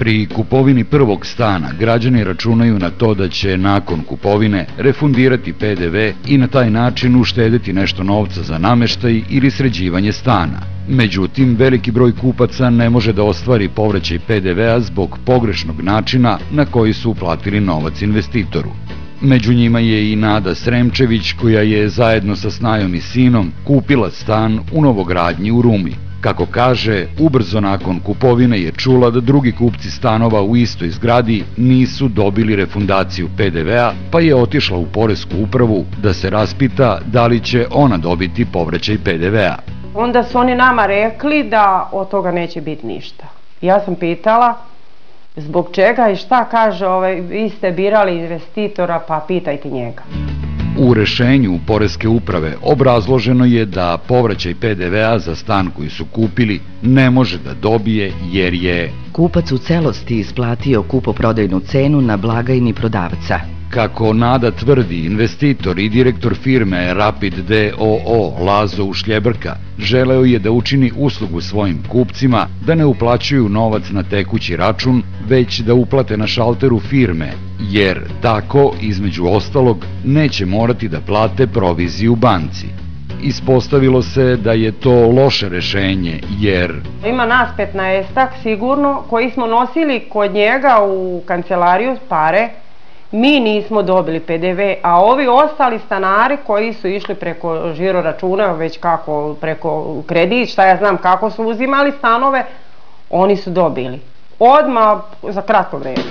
Pri kupovini prvog stana građani računaju na to da će nakon kupovine refundirati PDV i na taj način uštedeti nešto novca za nameštaj ili sređivanje stana. Međutim, veliki broj kupaca ne može da ostvari povraćaj PDV-a zbog pogrešnog načina na koji su uplatili novac investitoru. Među njima je i Nada Sremčević, koja je zajedno sa snajom i sinom kupila stan u novogradnji u Rumi. Kako kaže, ubrzo nakon kupovine je čula da drugi kupci stanova u istoj zgradi nisu dobili refundaciju PDV-a, pa je otišla u poresku upravu da se raspita da li će ona dobiti povraćaj PDV-a. Onda su oni nama rekli da od toga neće biti ništa. Ja sam pitala zbog čega i šta, kaže, vi ste birali investitora pa pitajte njega. U rešenju poreske uprave obrazloženo je da povraćaj PDV-a za stan koji su kupili ne može da dobije jer je kupac u celosti isplatio kupoprodajnu cenu na blagajni prodavca. Kako Nada tvrdi, investitor i direktor firme Rapid D.O.O. Lazo Ušljebrka želeo je da učini uslugu svojim kupcima da ne uplaćuju novac na tekući račun, već da uplate na šalteru firme, jer tako, između ostalog, neće morati da plate proviziju banci. Ispostavilo se da je to loše rešenje, jer ima nas 15-ak sigurno koji smo nosili kod njega u kancelariju pare. Mi nismo dobili PDV, a ovi ostali stanari koji su išli preko žiro računa, već kako, preko kredit, šta ja znam kako su uzimali stanove, oni su dobili. Odmah za kratko vreme.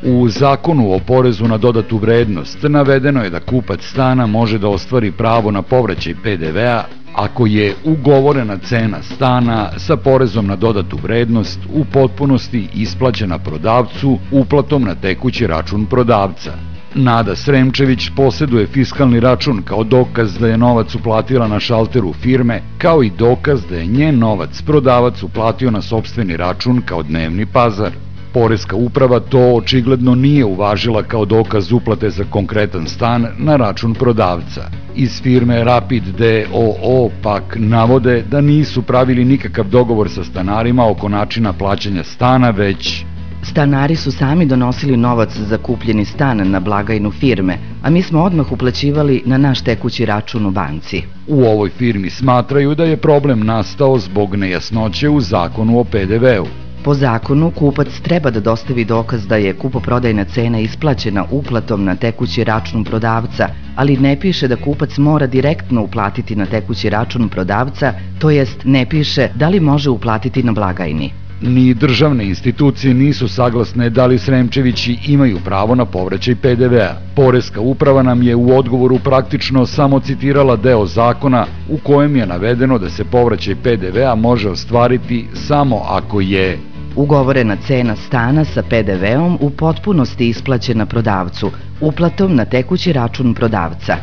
U Zakonu o porezu na dodatu vrednost navedeno je da kupac stana može da ostvari pravo na povraćaj PDV-a ako je ugovorena cena stana sa porezom na dodatu vrednost u potpunosti isplaćena prodavcu uplatom na tekući račun prodavca. Nada Sremčević poseduje fiskalni račun kao dokaz da je novac uplatila na šalteru firme, kao i dokaz da je njen novac prodavac uplatio na sopstveni račun kao dnevni pazar. Poreska uprava to očigledno nije uvažila kao dokaz uplate za konkretan stan na račun prodavca. Iz firme Rapid D.O.O. pak navode da nisu pravili nikakav dogovor sa stanarima oko načina plaćanja stana, već stanari su sami donosili novac za kupljeni stan na blagajnu firme, a mi smo odmah uplaćivali na naš tekući račun u banci. U ovoj firmi smatraju da je problem nastao zbog nejasnoće u Zakonu o PDV-u. Po zakonu, kupac treba da dostavi dokaz da je kupoprodajna cena isplaćena uplatom na tekući račun prodavca, ali ne piše da kupac mora direktno uplatiti na tekući račun prodavca, to jest ne piše da li može uplatiti na blagajni. Ni državne institucije nisu saglasne da li Sremčevići imaju pravo na povraćaj PDV-a. Poreska uprava nam je u odgovoru praktično samo citirala deo zakona u kojem je navedeno da se povraćaj PDV-a može ostvariti samo ako je ugovorena cena stana sa PDV-om u potpunosti isplaćena prodavcu, uplatom na tekući račun prodavca.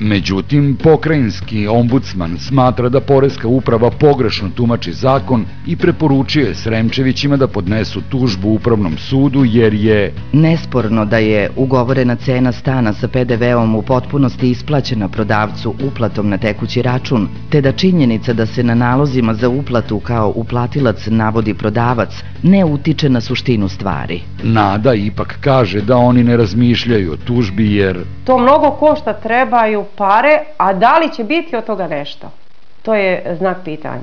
Međutim, pokrajinski ombudsman smatra da poreska uprava pogrešno tumači zakon i preporučuje Sremčevićima da podnesu tužbu Upravnom sudu jer je nesporno da je ugovorena cena stana sa PDV-om u potpunosti isplaćena prodavcu uplatom na tekući račun, te da činjenica da se na nalozima za uplatu kao uplatilac navodi prodavac ne utiče na suštinu stvari. Nada ipak kaže da oni ne razmišljaju o tužbi jer to mnogo košta, trebaju pare, a da li će biti od toga nešto? To je znak pitanja.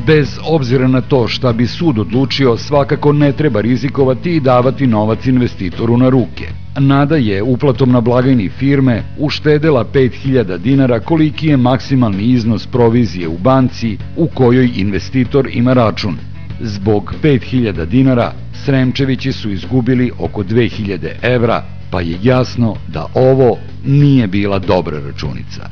Bez obzira na to šta bi sud odlučio, svakako ne treba rizikovati i davati novac investitoru na ruke. Nada je uplatom na blagajni firme uštedela 5.000 dinara, koliki je maksimalni iznos provizije u banci u kojoj investitor ima račun. Zbog 5.000 dinara Sremčevići su izgubili oko 2.000 evra, pa je jasno da ovo nije bila dobra računica.